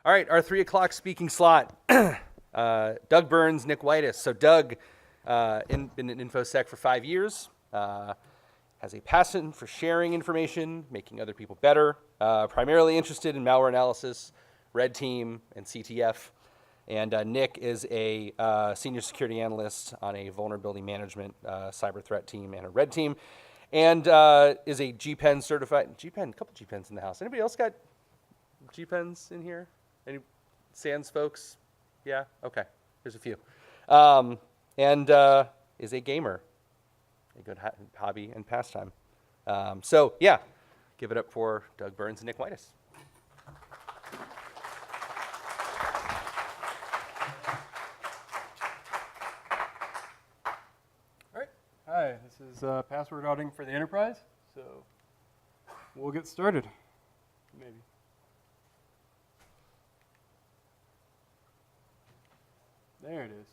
All right, our 3 o'clock speaking slot. Doug Burns, Nick Whitis. So Doug, been in InfoSec for 5 years, has a passion for sharing information, making other people better, primarily interested in malware analysis, red team, and CTF. And Nick is a senior security analyst on a vulnerability management cyber threat team and a red team, and is a GPEN certified. A couple GPENs in the house. Anybody else got GPENs in here? Any SANS folks? Yeah? Okay. Here's a few. And is a gamer. A good hobby and pastime. So, yeah. Give it up for Doug Burns and Nick Whitis. All right. Hi, this is password auditing for the enterprise. So we'll get started. Maybe. There it is.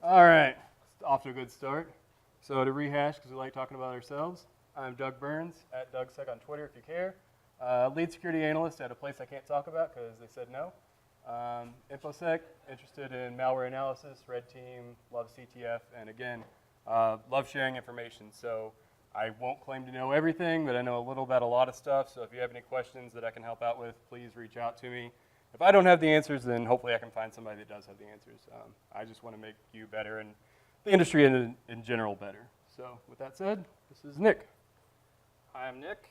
All right, off to a good start. So to rehash, because we like talking about ourselves, I'm Doug Burns, at DougSec on Twitter if you care. Lead security analyst at a place I can't talk about because they said no. InfoSec, interested in malware analysis, red team, love CTF, and again, love sharing information. So I won't claim to know everything, but I know a little about a lot of stuff. So if you have any questions that I can help out with, please reach out to me. If I don't have the answers, then hopefully I can find somebody that does have the answers. I just want to make you better and the industry in general better. So with that said, this is Nick. Hi, I'm Nick.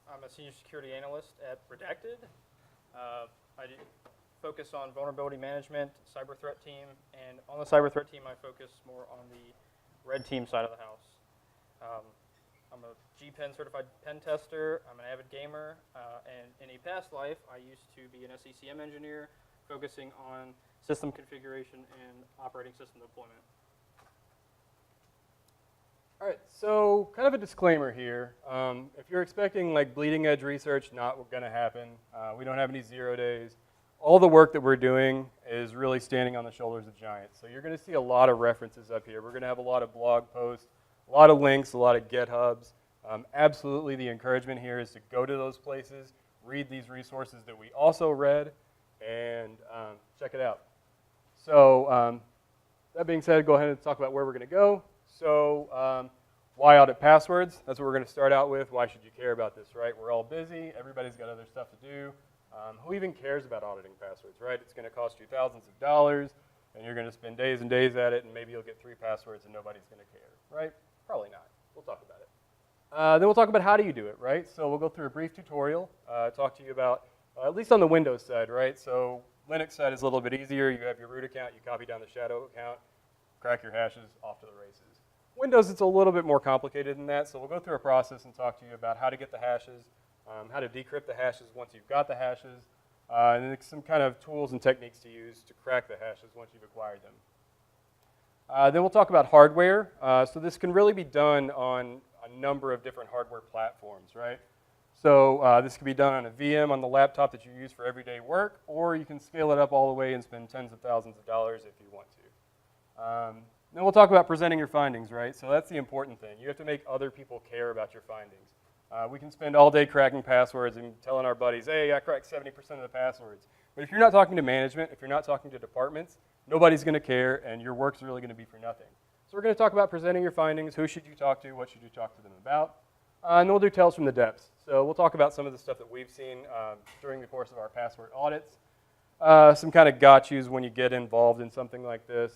I'm a senior security analyst at Redacted. I focus on vulnerability management, cyber threat team, and on the cyber threat team I focus more on the red team side of the house. I'm a GPEN certified pen tester, I'm an avid gamer, and in a past life I used to be an SCCM engineer focusing on system configuration and operating system deployment. All right, so kind of a disclaimer here. If you're expecting like bleeding edge research, not going to happen. We don't have any 0 days. All the work that we're doing is really standing on the shoulders of giants. So you're going to see a lot of references up here. We're going to have a lot of blog posts, a lot of links, a lot of GitHubs. Absolutely the encouragement here is to go to those places, read these resources that we also read, and check it out. So that being said, go ahead and talk about where we're going to go. So why audit passwords? That's what we're going to start out with. Why should you care about this, right? We're all busy. Everybody's got other stuff to do. Who even cares about auditing passwords, right? It's going to cost you thousands of dollars, and you're going to spend days and days at it, and maybe you'll get 3 passwords, and nobody's going to care, right? Probably not. We'll talk about it. Then we'll talk about how do you do it, right? So we'll go through a brief tutorial, talk to you about, at least on the Windows side, right? So Linux side is a little bit easier. You have your root account, you copy down the shadow account, crack your hashes, off to the races. Windows, it's a little bit more complicated than that, so we'll go through a process and talk to you about how to get the hashes, how to decrypt the hashes once you've got the hashes, and then some kind of tools and techniques to use to crack the hashes once you've acquired them. Then we'll talk about hardware. So this can really be done on a number of different hardware platforms, right? So this can be done on a VM on the laptop that you use for everyday work, or you can scale it up all the way and spend tens of thousands of dollars if you want to. Then we'll talk about presenting your findings, right? So that's the important thing. You have to make other people care about your findings. We can spend all day cracking passwords and telling our buddies, hey, I cracked 70% of the passwords. But if you're not talking to management, if you're not talking to departments, nobody's going to care, and your work's really going to be for nothing. So we're going to talk about presenting your findings, who should you talk to, what should you talk to them about, and then we'll do tales from the depths. So we'll talk about some of the stuff that we've seen during the course of our password audits, some kind of got-yous when you get involved in something like this,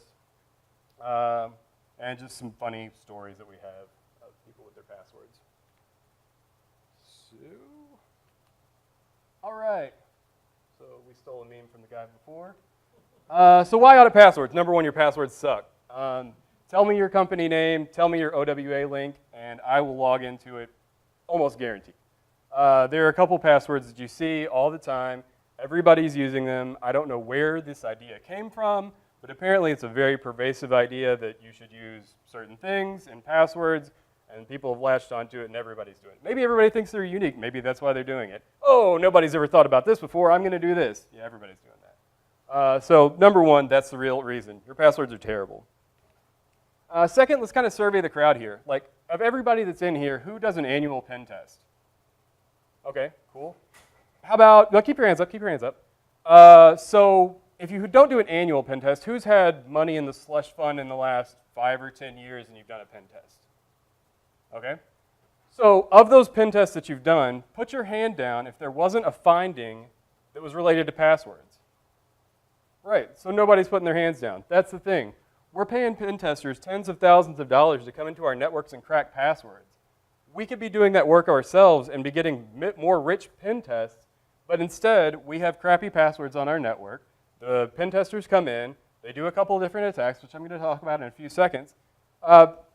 and just some funny stories that we have of people with their passwords. So, all right. So we stole a meme from the guy before. So why audit passwords? Number one, your passwords suck. Tell me your company name, tell me your OWA link, and I will log into it almost guaranteed. There are a couple passwords that you see all the time. Everybody's using them. I don't know where this idea came from, but apparently it's a very pervasive idea that you should use certain things and passwords, and people have latched onto it, and everybody's doing it. Maybe everybody thinks they're unique. Maybe that's why they're doing it. Oh, nobody's ever thought about this before. I'm going to do this. Yeah, everybody's doing that. So number one, that's the real reason. Your passwords are terrible. Second, let's kind of survey the crowd here. Like, of everybody that's in here, who does an annual pen test? Okay, cool. how about, no, keep your hands up, keep your hands up. So if you don't do an annual pen test, who's had money in the slush fund in the last 5 or 10 years and you've done a pen test? Okay. So of those pen tests that you've done, put your hand down if there wasn't a finding that was related to passwords. Right, so nobody's putting their hands down. That's the thing. We're paying pen testers tens of thousands of dollars to come into our networks and crack passwords. We could be doing that work ourselves and be getting more rich pen tests, but instead we have crappy passwords on our network. The pen testers come in, they do a couple of different attacks, which I'm going to talk about in a few seconds.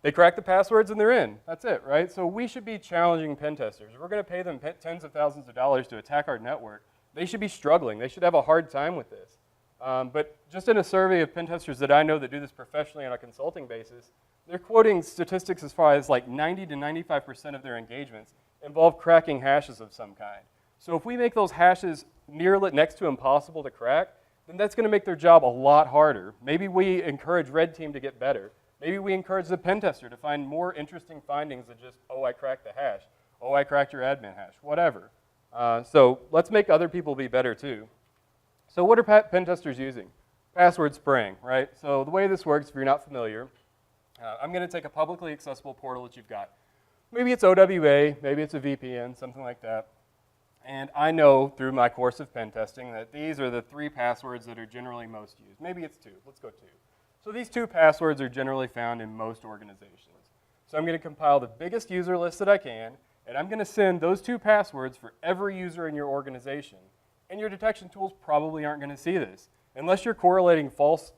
They crack the passwords and they're in. That's it, right? So we should be challenging pen testers. We're going to pay them tens of thousands of dollars to attack our network. They should be struggling. They should have a hard time with this. But just in a survey of pen testers that I know that do this professionally on a consulting basis, they're quoting statistics as far as like 90 to 95% of their engagements involve cracking hashes of some kind. So if we make those hashes next to impossible to crack, then that's going to make their job a lot harder. Maybe we encourage red team to get better. Maybe we encourage the pen tester to find more interesting findings than just, oh, I cracked the hash. Oh, I cracked your admin hash, whatever. So let's make other people be better too. So what are pen testers using? Password spraying, right? So the way this works, if you're not familiar, I'm going to take a publicly accessible portal that you've got. Maybe it's OWA, maybe it's a VPN, something like that. And I know through my course of pen testing that these are the 3 passwords that are generally most used. Maybe it's 2. Let's go 2. So these 2 passwords are generally found in most organizations. So I'm going to compile the biggest user list that I can, and I'm going to send those 2 passwords for every user in your organization. And your detection tools probably aren't going to see this. Unless you're correlating failed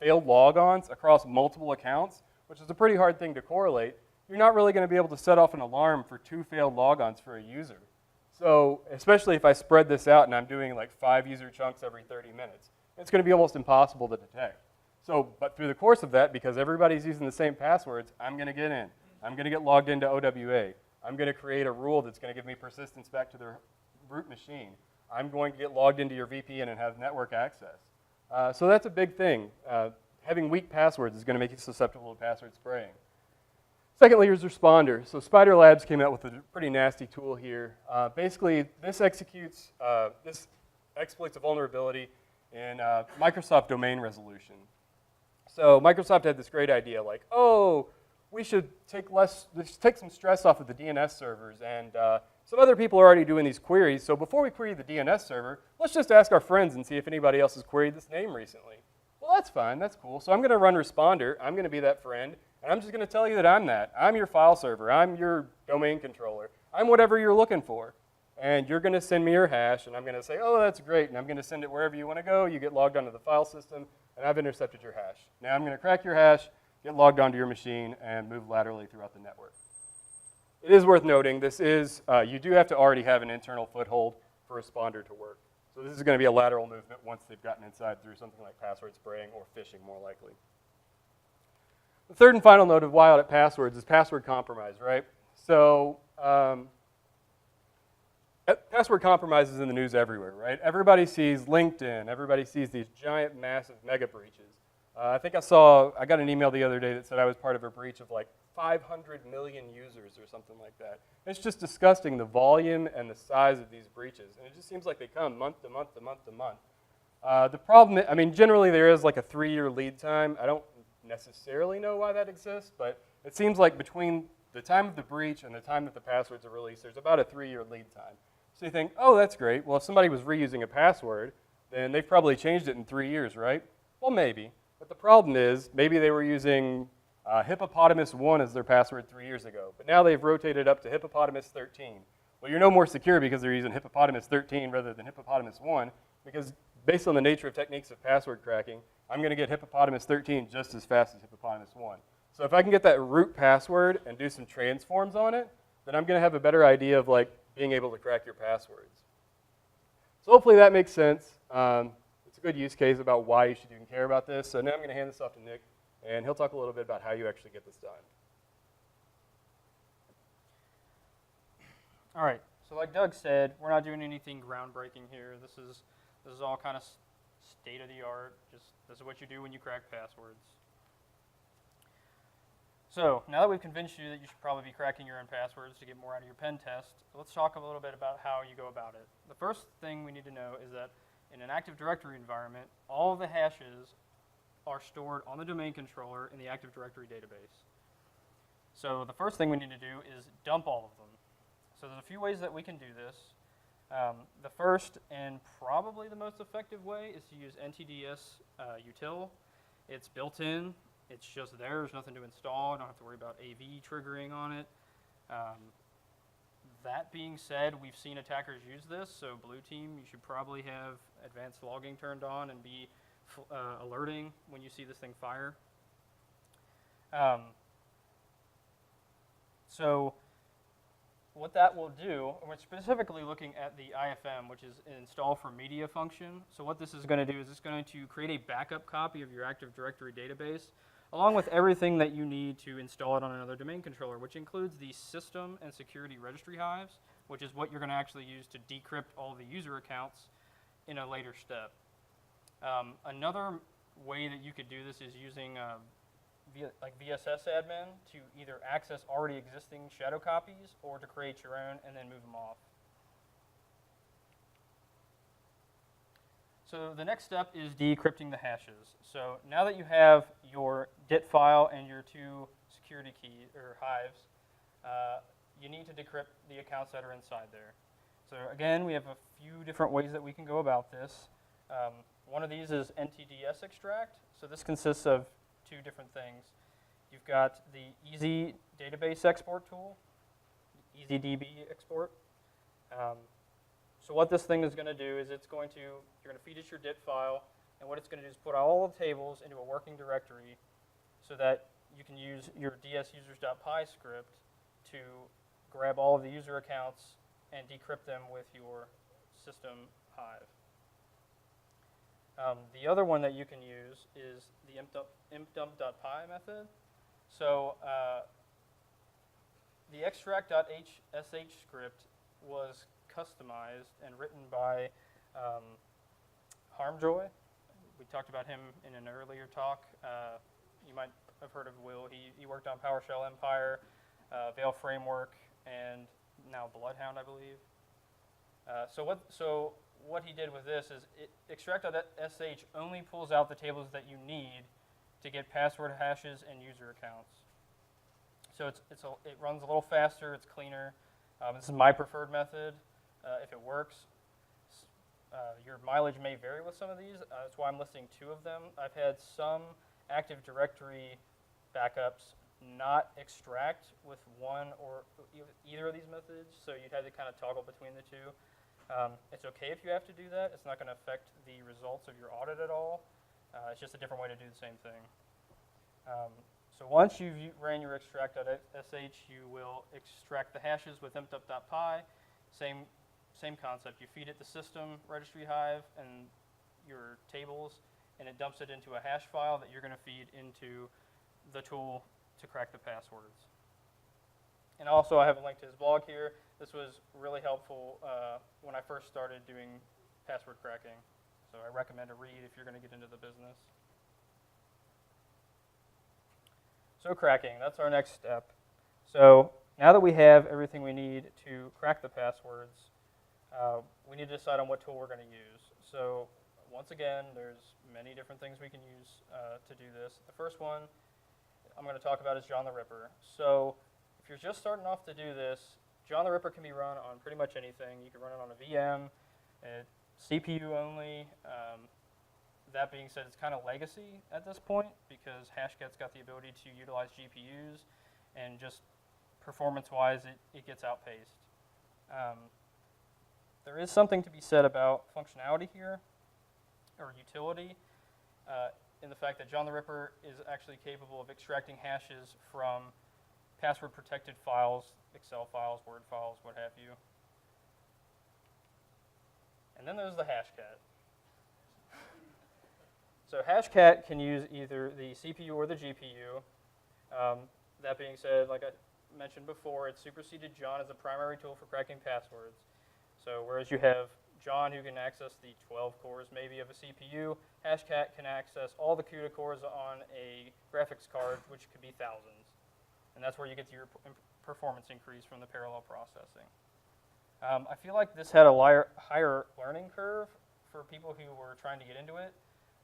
logons across multiple accounts, which is a pretty hard thing to correlate, you're not really going to be able to set off an alarm for 2 failed logons for a user. So especially if I spread this out and I'm doing like 5 user chunks every 30 minutes, it's going to be almost impossible to detect. So, but through the course of that, because everybody's using the same passwords, I'm going to get in. I'm going to get logged into OWA. I'm going to create a rule that's going to give me persistence back to their root machine. I'm going to get logged into your VPN and have network access. So that's a big thing. Having weak passwords is going to make you susceptible to password spraying. Secondly, is responder. So Spider Labs came out with a pretty nasty tool here. Basically, this exploits a vulnerability in Microsoft domain resolution. So Microsoft had this great idea, like, oh, we should take some stress off of the DNS servers, and some other people are already doing these queries, so before we query the DNS server, let's just ask our friends and see if anybody else has queried this name recently. Well, that's fine, that's cool. So I'm going to run responder, I'm going to be that friend, and I'm just going to tell you that I'm that. I'm your file server, I'm your domain controller, I'm whatever you're looking for. And you're going to send me your hash, and I'm going to say, oh, that's great, and I'm going to send it wherever you want to go. You get logged onto the file system, and I've intercepted your hash. Now I'm going to crack your hash, get logged onto your machine, and move laterally throughout the network. It is worth noting, this is, you do have to already have an internal foothold for responder to work. So this is going to be a lateral movement once they've gotten inside through something like password spraying or phishing, more likely. The third and final note of why audit passwords is password compromise, right? So password compromise is in the news everywhere, right? Everybody sees LinkedIn. Everybody sees these giant, massive mega breaches. I think I got an email the other day that said I was part of a breach of like 500 million users or something like that. It's just disgusting, the volume and the size of these breaches. And it just seems like they come month to month to month to month. The problem, I mean, generally there is like a 3-year lead time. I don't necessarily know why that exists, but it seems like between the time of the breach and the time that the passwords are released, there's about a 3-year lead time. So you think, oh, that's great. Well, if somebody was reusing a password, then they've probably changed it in 3 years, right? Well, maybe. But the problem is, maybe they were using hippopotamus1 as their password 3 years ago, but now they've rotated up to hippopotamus13. Well, you're no more secure because they're using hippopotamus13 rather than hippopotamus1, because based on the nature of techniques of password cracking, I'm going to get hippopotamus13 just as fast as hippopotamus1. So if I can get that root password and do some transforms on it, then I'm going to have a better idea of like being able to crack your passwords. So hopefully that makes sense. It's a good use case about why you should even care about this. So now I'm going to hand this off to Nick, and he'll talk a little bit about how you actually get this done. All right. So like Doug said, we're not doing anything groundbreaking here. This is all kind of state of the art. Just this is what you do when you crack passwords. So now that we've convinced you that you should probably be cracking your own passwords to get more out of your pen test, let's talk a little bit about how you go about it. The first thing we need to know is that in an Active Directory environment, all of the hashes are stored on the domain controller in the Active Directory database. So the first thing we need to do is dump all of them. So there's a few ways that we can do this. The first and probably the most effective way is to use NTDS util. It's built in. It's just there. There's nothing to install. I don't have to worry about AV triggering on it. That being said, we've seen attackers use this. So blue team, you should probably have advanced logging turned on and be alerting when you see this thing fire. So what that will do, and we're specifically looking at the IFM, which is an install for media function. So what this is going to do is it's going to create a backup copy of your Active Directory database, along with everything that you need to install it on another domain controller, which includes the system and security registry hives, which is what you're going to actually use to decrypt all the user accounts in a later step. Another way that you could do this is using like VSS admin to either access already existing shadow copies or to create your own and then move them off. So the next step is decrypting the hashes. So now that you have your DIT file and your two security key or hives, you need to decrypt the accounts that are inside there. So again, we have a few different ways that we can go about this. One of these is NTDS extract. So this consists of two different things. You've got the Easy Database Export tool, EasyDB export. So what this thing is going to do is you're going to feed it your DIT file, and what it's going to do is put all the tables into a working directory so that you can use your dsusers.py script to grab all of the user accounts and decrypt them with your system hive. The other one that you can use is the impdump.py method. So the extract.sh script was customized and written by Harmjoy. We talked about him in an earlier talk. You might have heard of Will. He worked on PowerShell Empire, Veil Framework, and now Bloodhound, I believe. So what he did with this is extract.sh only pulls out the tables that you need to get password hashes and user accounts. So it runs a little faster, it's cleaner. This is my preferred method if it works. Your mileage may vary with some of these. That's why I'm listing two of them. I've had some Active Directory backups not extract with one or either of these methods, so you'd have to kind of toggle between the two. It's okay if you have to do that. It's not going to affect the results of your audit at all. It's just a different way to do the same thing. So once you've ran your extract.sh, you will extract the hashes with impdump.py. Same concept. You feed it the system registry hive and your tables, and it dumps it into a hash file that you're going to feed into the tool to crack the passwords. And also, I have a link to his blog here. This was really helpful when I first started doing password cracking. So I recommend a read if you're going to get into the business. So cracking, that's our next step. So now that we have everything we need to crack the passwords, we need to decide on what tool we're going to use. So once again, there's many different things we can use to do this. The first one I'm going to talk about is John the Ripper. So if you're just starting off to do this, John the Ripper can be run on pretty much anything. You can run it on a VM, CPU only. That being said, it's kind of legacy at this point because Hashcat's got the ability to utilize GPUs, and just performance-wise, it gets outpaced. There is something to be said about functionality here, or utility, in the fact that John the Ripper is actually capable of extracting hashes from password-protected files, Excel files, Word files, what have you. And then there's the Hashcat. So Hashcat can use either the CPU or the GPU. That being said, like I mentioned before, it superseded John as a primary tool for cracking passwords. So whereas you have John who can access the 12 cores maybe of a CPU, Hashcat can access all the CUDA cores on a graphics card, which could be thousands. and that's where you get to your performance increase from the parallel processing. I feel like this had a higher learning curve for people who were trying to get into it,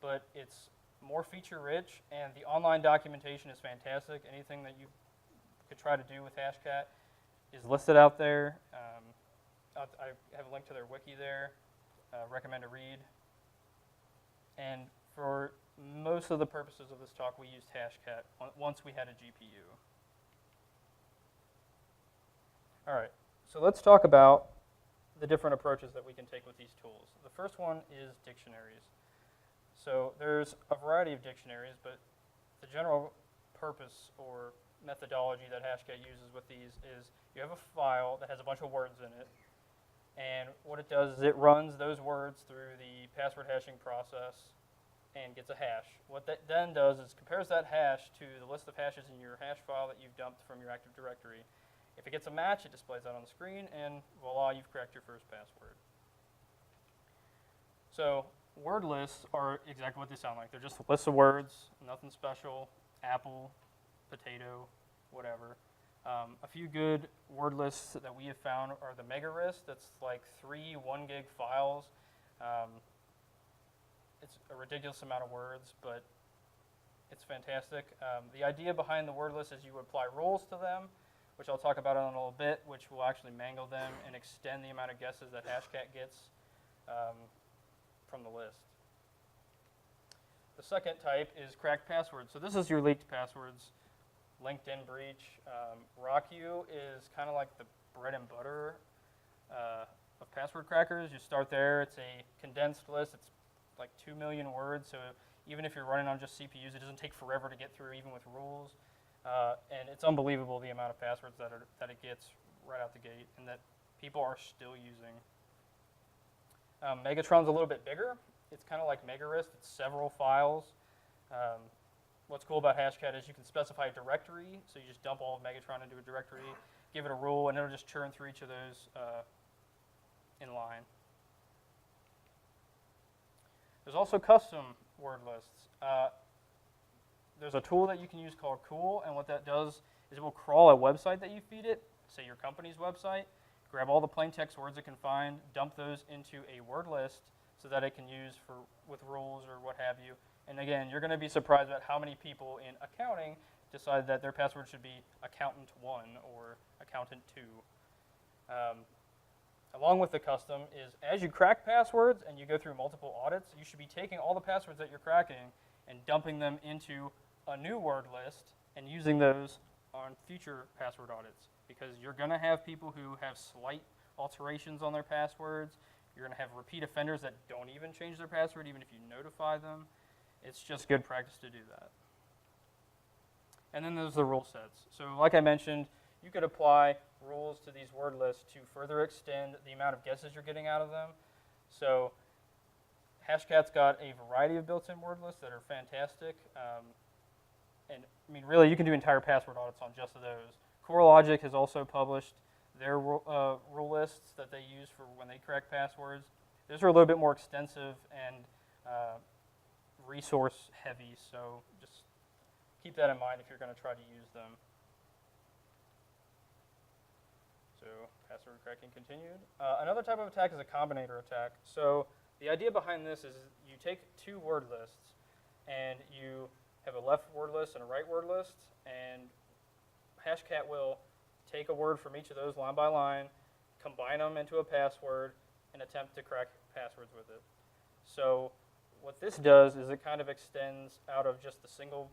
but it's more feature-rich, and the online documentation is fantastic. Anything that you could try to do with Hashcat is listed out there. I have a link to their wiki there. Recommend a read. And for most of the purposes of this talk, we used Hashcat once we had a GPU. All right, so let's talk about the different approaches that we can take with these tools. The first one is dictionaries. So there's a variety of dictionaries, but the general purpose or methodology that Hashcat uses with these is you have a file that has a bunch of words in it, and what it does is it runs those words through the password hashing process and gets a hash. What that then does is compares that hash to the list of hashes in your hash file that you've dumped from your Active Directory. If it gets a match, it displays that on the screen, and voila, you've cracked your first password. So word lists are exactly what they sound like. They're just lists of words, nothing special, apple, potato, whatever. A few good word lists that we have found are the mega list. That's like 3 1 gig files. It's a ridiculous amount of words, but it's fantastic. The idea behind the word list is you apply rules to them, which I'll talk about in a little bit, which will actually mangle them and extend the amount of guesses that Hashcat gets from the list. The second type is cracked passwords. So this is your leaked passwords. LinkedIn breach. RockU is kind of like the bread and butter of password crackers. You start there. It's a condensed list. It's like 2 million words. So even if you're running on just CPUs, it doesn't take forever to get through, even with rules. And it's unbelievable the amount of passwords that it gets right out the gate and that people are still using. Megatron's a little bit bigger. It's kind of like Megarist. It's several files. What's cool about Hashcat is you can specify a directory. So you just dump all of Megatron into a directory, give it a rule, and it'll just churn through each of those in line. There's also custom word lists. There's a tool that you can use called Cool, and what that does is it will crawl a website that you feed it, say your company's website, grab all the plain text words it can find, dump those into a word list so that it can use with rules or what have you. And again, you're going to be surprised at how many people in accounting decide that their password should be accountant1 or accountant2. Along with the custom is as you crack passwords and you go through multiple audits, you should be taking all the passwords that you're cracking and dumping them into a new word list and using those on future password audits, because you're going to have people who have slight alterations on their passwords. You're going to have repeat offenders that don't even change their password even if you notify them. It's just good practice to do that. And then there's the rule sets. So like I mentioned, you could apply rules to these word lists to further extend the amount of guesses you're getting out of them. So Hashcat's got a variety of built-in word lists that are fantastic. And I mean, really, you can do entire password audits on just those. CoreLogic has also published their rule lists that they use for when they crack passwords. Those are a little bit more extensive and resource heavy, so just keep that in mind if you're going to try to use them. So password cracking continued. Another type of attack is a combinator attack. So the idea behind this is you take 2 word lists and you have a left word list and a right word list, and Hashcat will take a word from each of those line by line, combine them into a password, and attempt to crack passwords with it. So what this does is it kind of extends out of just the single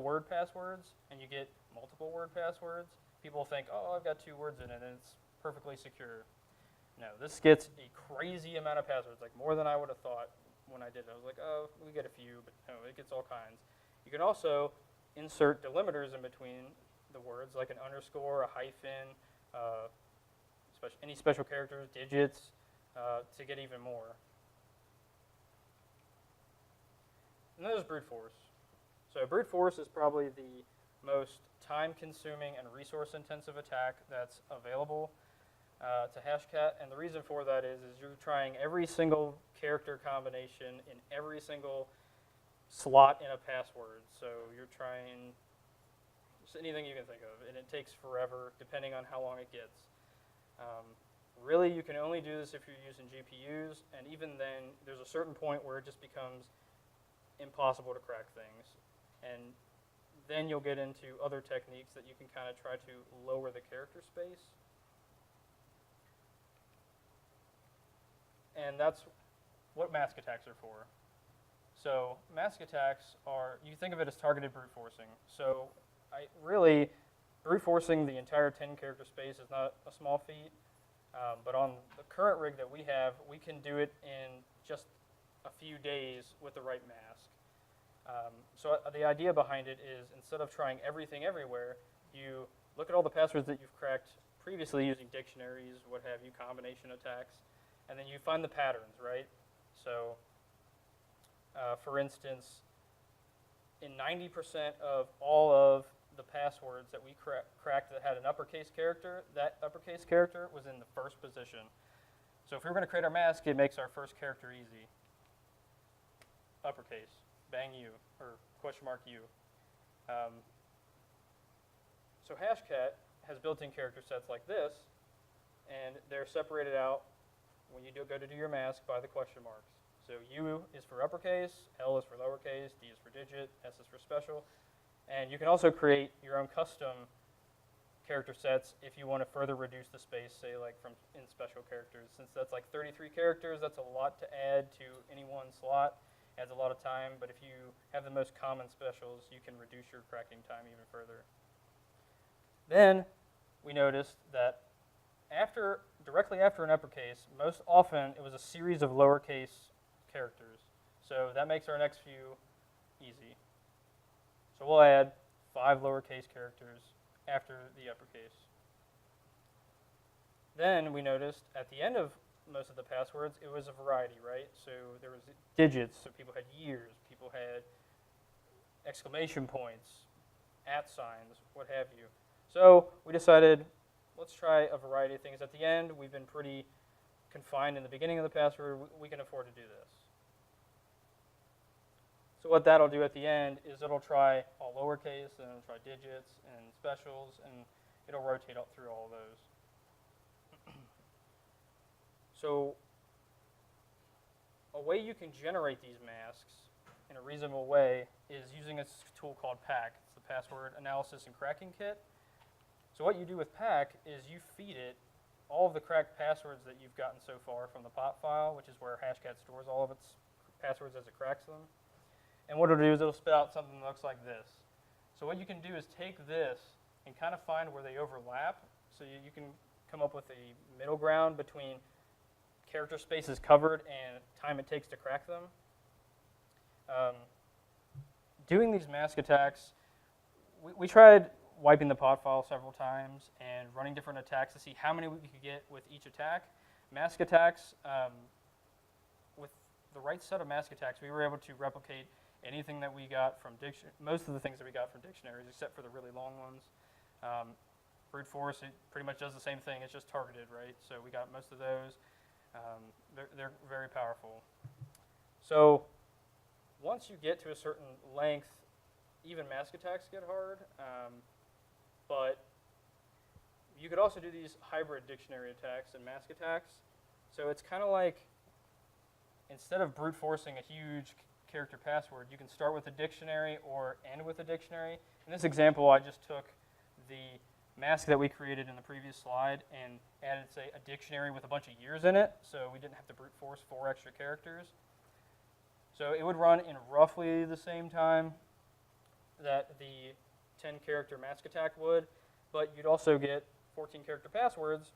word passwords, and you get multiple word passwords. People think, oh, I've got 2 words in it, and it's perfectly secure. No, this gets a crazy amount of passwords, like more than I would have thought when I did it. I was like, oh, we get a few, but no, it gets all kinds. You can also insert delimiters in between the words, like an underscore, a hyphen, any special characters, digits, to get even more. And then there's brute force. So brute force is probably the most time-consuming and resource-intensive attack that's available to Hashcat, and the reason for that is you're trying every single character combination in every single slot in a password. So you're trying just anything you can think of, and it takes forever depending on how long it gets. Really, you can only do this if you're using GPUs, and even then, there's a certain point where it just becomes impossible to crack things. And then you'll get into other techniques that you can kind of try to lower the character space. And that's what mask attacks are for. So mask attacks are, you think of it as targeted brute forcing. So really, brute forcing the entire 10 character space is not a small feat. But on the current rig that we have, we can do it in just a few days with the right mask. So the idea behind it is, instead of trying everything everywhere, you look at all the passwords that you've cracked previously using dictionaries, what have you, combination attacks, and then you find the patterns, right? So for instance, in 90% of all of the passwords that we cracked that had an uppercase character, that uppercase character was in the first position. So if we were going to create our mask, it makes our first character easy. Uppercase, bang U, or question mark U. So Hashcat has built-in character sets like this, and they're separated out when you go to do your mask by the question marks. So U is for uppercase, L is for lowercase, D is for digit, S is for special. And you can also create your own custom character sets if you want to further reduce the space, say like from in special characters. Since that's like 33 characters, that's a lot to add to any one slot. Adds a lot of time, but if you have the most common specials, you can reduce your cracking time even further. Then we noticed that directly after an uppercase, most often it was a series of lowercase characters. So that makes our next few easy. So we'll add 5 lowercase characters after the uppercase. Then we noticed at the end of most of the passwords, it was a variety, right? So there was digits, so people had years, people had exclamation points, @ signs, what have you. So we decided, let's try a variety of things at the end. We've been pretty confined in the beginning of the password. We can afford to do this. So what that'll do at the end is it'll try all lowercase, and it'll try digits and specials, and it'll rotate up through all of those. So a way you can generate these masks in a reasonable way is using a tool called PACK. It's the Password Analysis and Cracking Kit. So what you do with PACK is you feed it all of the cracked passwords that you've gotten so far from the POP file, which is where Hashcat stores all of its passwords as it cracks them. And what it'll do is it'll spit out something that looks like this. So what you can do is take this and kind of find where they overlap. So you can come up with a middle ground between character spaces covered and time it takes to crack them. Doing these mask attacks, we tried wiping the pod file several times and running different attacks to see how many we could get with each attack. Mask attacks, with the right set of mask attacks, we were able to replicate anything that we got from most of the things that we got from dictionaries, except for the really long ones. Brute force, it pretty much does the same thing. It's just targeted, right? So we got most of those. They're very powerful. So once you get to a certain length, even mask attacks get hard. But you could also do these hybrid dictionary attacks and mask attacks. So it's kind of like, instead of brute forcing a huge character password, you can start with a dictionary or end with a dictionary. In this example, I just took the mask that we created in the previous slide and added, say, a dictionary with a bunch of years in it, so we didn't have to brute force 4 extra characters. So it would run in roughly the same time that the 10-character mask attack would, but you'd also get 14-character passwords,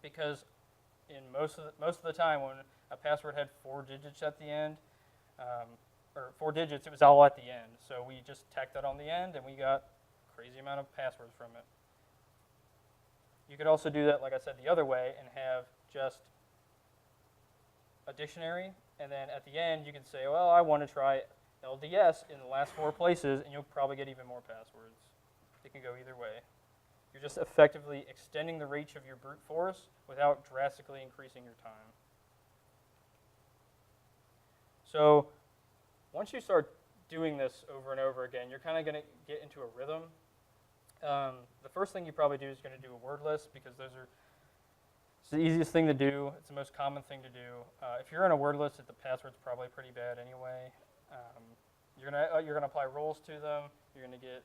because in most of the time when a password had 4 digits at the end, or 4 digits, it was all at the end. So we just tacked that on the end, and we got a crazy amount of passwords from it. You could also do that, like I said, the other way and have just a dictionary, and then at the end you can say, well, I want to try LDS in the last 4 places, and you'll probably get even more passwords. It can go either way. You're just effectively extending the reach of your brute force without drastically increasing your time. So once you start doing this over and over again, you're kind of going to get into a rhythm. The first thing you probably do is going to do a word list because it's the easiest thing to do. It's the most common thing to do. If you're in a word list, the password's probably pretty bad anyway. You're gonna apply rules to them. You're gonna get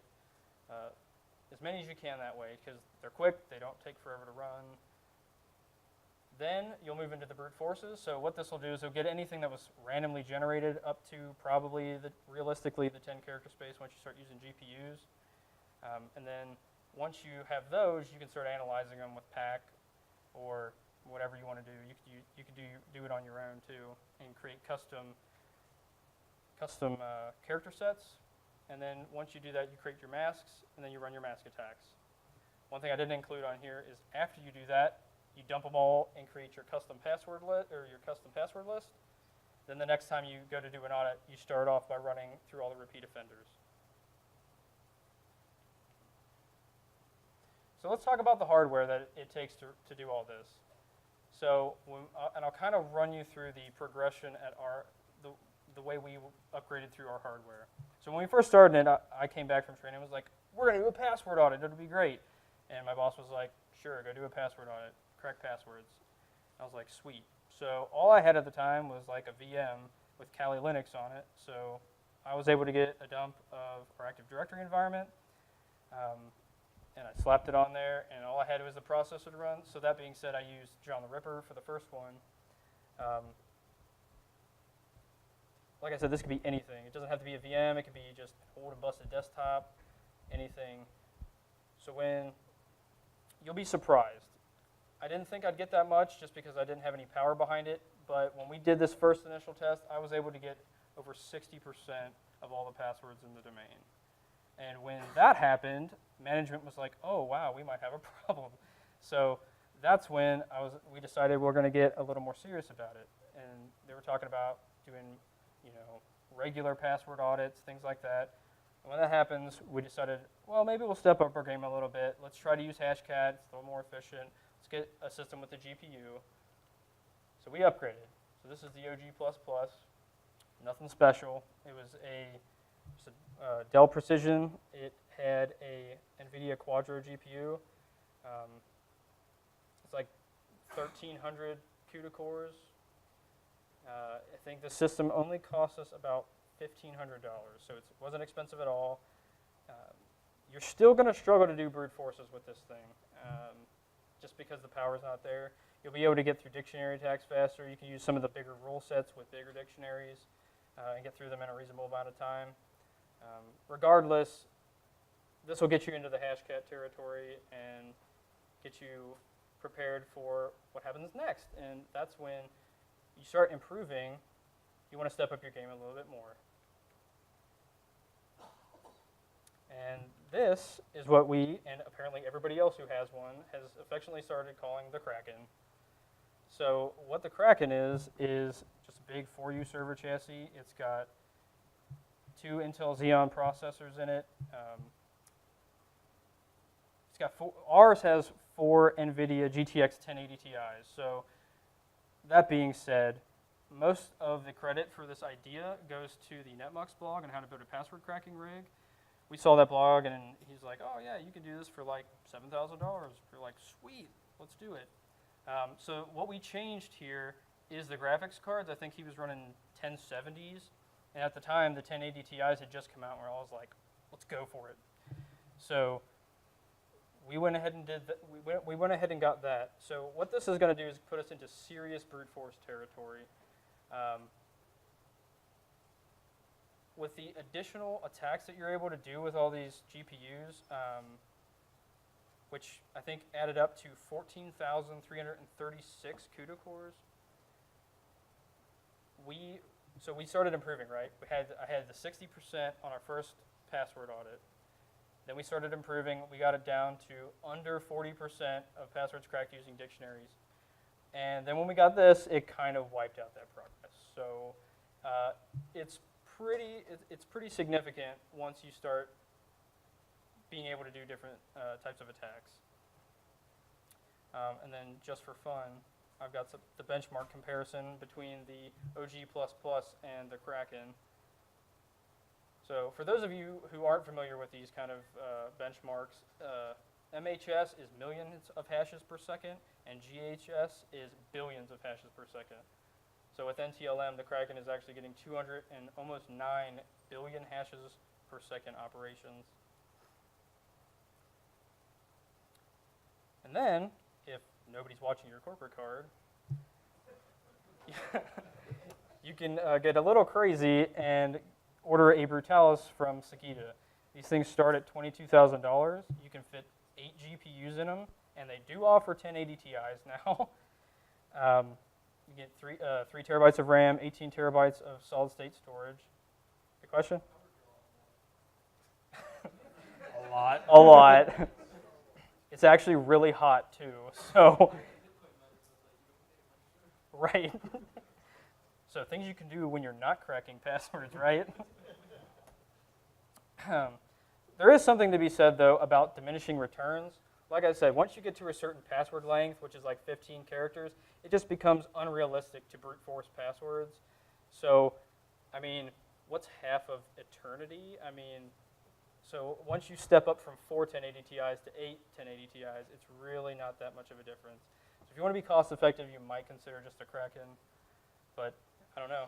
as many as you can that way because they're quick. They don't take forever to run. Then you'll move into the brute forces. So what this will do is it'll get anything that was randomly generated up to probably realistically the 10 character space once you start using GPUs. And then once you have those, you can start analyzing them with pack or whatever you want to do. You could do it on your own too and create custom character sets. And then once you do that, you create your masks and then you run your mask attacks. One thing I didn't include on here is after you do that, you dump them all and create your custom password list. Then the next time you go to do an audit, you start off by running through all the repeat offenders. So let's talk about the hardware that it takes to do all this. So, and I'll kind of run you through the progression at the way we upgraded through our hardware. So when we first started it, I came back from training and was like, we're going to do a password audit. It'll be great. And my boss was like, sure, go do a password audit. Correct passwords. I was like, sweet. So all I had at the time was like a VM with Kali Linux on it. So I was able to get a dump of our Active Directory environment. And I slapped it on there, and all I had was the processor to run. So that being said, I used John the Ripper for the first one. Like I said, this could be anything. It doesn't have to be a VM. It could be just an old and busted desktop, anything. So you'll be surprised. I didn't think I'd get that much just because I didn't have any power behind it. But when we did this first initial test, I was able to get over 60% of all the passwords in the domain. And when that happened, management was like, oh, wow, we might have a problem. So that's when we decided we're going to get a little more serious about it. And they were talking about doing, regular password audits, things like that. And when that happens, we decided, well, maybe we'll step up our game a little bit. Let's try to use Hashcat. It's a little more efficient. Let's get a system with the GPU. So we upgraded. So this is the OG++. Nothing special. It was a Dell Precision. It had a NVIDIA Quadro GPU. It's like 1,300 CUDA cores. I think the system only cost us about $1,500, so it wasn't expensive at all. You're still going to struggle to do brute forces with this thing, just because the power's not there. You'll be able to get through dictionary attacks faster. You can use some of the bigger rule sets with bigger dictionaries and get through them in a reasonable amount of time. Regardless, this will get you into the Hashcat territory and get you prepared for what happens next. And that's when you start improving. You want to step up your game a little bit more. And this is what we, and apparently everybody else who has one, has affectionately started calling the Kraken. So what the Kraken is just a big 4U server chassis. It's got 2 Intel Xeon processors in it. Ours has 4 NVIDIA GTX 1080 Ti's. So that being said, most of the credit for this idea goes to the NetMux blog on how to build a password cracking rig. We saw that blog, and he's like, oh, yeah, you can do this for like $7,000. We're like, sweet, let's do it. So what we changed here is the graphics cards. I think he was running 1070s. And at the time, the 1080 Ti's had just come out, where I was like, let's go for it. So we went ahead and did that. We went ahead and got that. So what this is going to do is put us into serious brute force territory. With the additional attacks that you're able to do with all these GPUs, which I think added up to 14,336 CUDA cores. So we started improving, right? I had the 60% on our first password audit. Then we started improving. We got it down to under 40% of passwords cracked using dictionaries. And then when we got this, it kind of wiped out that progress. So it's pretty significant once you start being able to do different types of attacks. And then just for fun, I've got the benchmark comparison between the OG++ and the Kraken. So for those of you who aren't familiar with these kind of benchmarks, MHS is millions of hashes per second, and GHS is billions of hashes per second. So with NTLM, the Kraken is actually getting 200 and almost 9 billion hashes per second operations. And then, if nobody's watching your corporate card, you can get a little crazy and order a Brutalis from Sakita. These things start at $22,000. You can fit 8 GPUs in them, and they do offer 1080 Ti's now. You get 3 terabytes of RAM, 18 terabytes of solid-state storage. The question? A lot. A lot. It's actually really hot too, so. Right. So things you can do when you're not cracking passwords, right? There is something to be said, though, about diminishing returns. Like I said, once you get to a certain password length, which is like 15 characters, it just becomes unrealistic to brute force passwords. So, I mean, what's half of eternity? I mean, so once you step up from 4 1080 Ti's to 8 1080 Ti's, it's really not that much of a difference. So if you want to be cost effective, you might consider just a Kraken. But I don't know.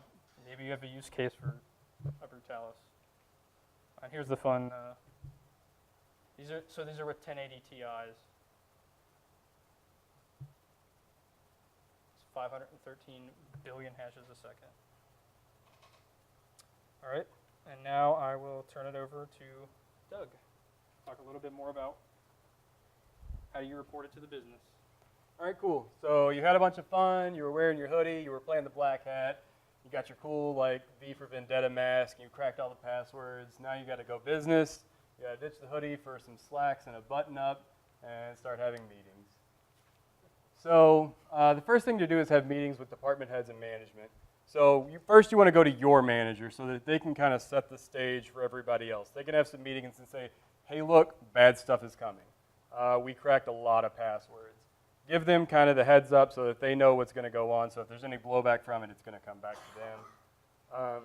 Maybe you have a use case for a Brutalis. And here's the fun. These are with 1080 Ti's. It's 513 billion hashes a second. All right, and now I will turn it over to Doug. Talk a little bit more about how you report it to the business. All right, cool. So you had a bunch of fun. You were wearing your hoodie. You were playing the black hat. You got your cool like V for Vendetta mask. You cracked all the passwords. Now you got to go business. You got to ditch the hoodie for some slacks and a button up and start having meetings. So the first thing to do is have meetings with department heads and management. So first you want to go to your manager so that they can kind of set the stage for everybody else. They can have some meetings and say, hey, look, bad stuff is coming. We cracked a lot of passwords. Give them kind of the heads up so that they know what's going to go on. So if there's any blowback from it, it's going to come back to them.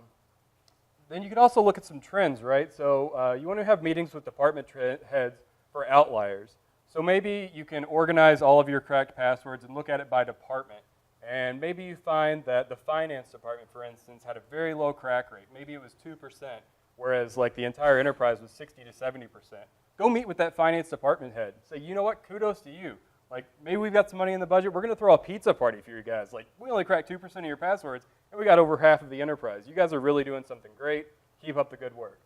Then you can also look at some trends, right? So you want to have meetings with department heads for outliers. So maybe you can organize all of your cracked passwords and look at it by department. And maybe you find that the finance department, for instance, had a very low crack rate. Maybe it was 2%, whereas like the entire enterprise was 60 to 70%. Go meet with that finance department head. Say, you know what, kudos to you. Like, maybe we've got some money in the budget. We're going to throw a pizza party for you guys. Like, we only cracked 2% of your passwords, and we got over half of the enterprise. You guys are really doing something great. Keep up the good work.